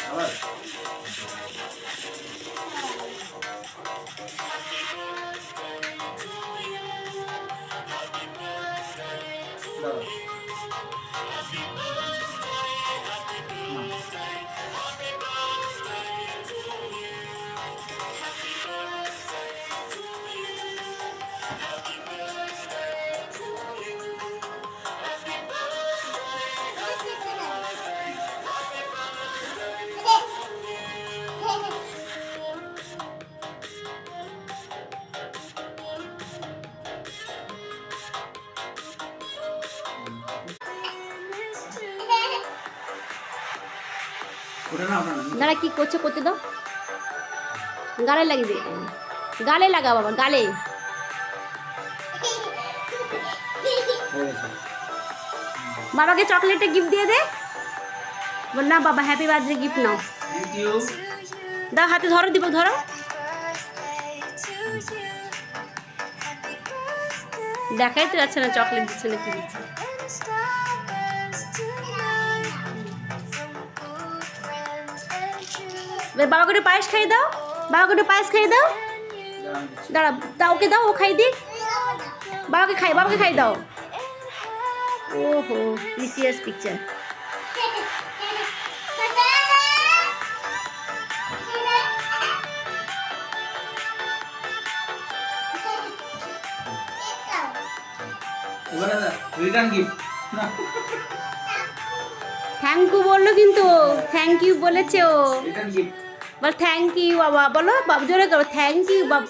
আবার দাঁড়াও। দাঁড়া কি করছে করতে দাও, গালে লাগিয়ে দে, গালে লাগা বাবা গালে। বাবাকে চকলেটটা গিফট দিয়ে দে, বল না বাবা হ্যাপি বার্থডে গিফট নাও। Thank you. দাও হাতে ধরো, দীপক ধরো। দেখাই তো যাচ্ছে না চকলেট দিচ্ছে না কি দিচ্ছে। বাবাকে একটু পায়েস খাইয়ে দাও, বাবাকে একটু পায়েস খাইয়ে দাও। দাঁড়া দাও, ওকে দাও, ও খাই দিক। বাবাকে খাই দাও। ওহো প্রিসিয়াস পিকচার। এবারে রিটার্ন গিফট। থ্যাংক ইউ বললো কিন্তু, থ্যাংক ইউ বলেছে ও। Return gift. বল থ্যাংক ইউ বাবা, বলো বাবা জোরে করো থ্যাংক ইউ বাবা।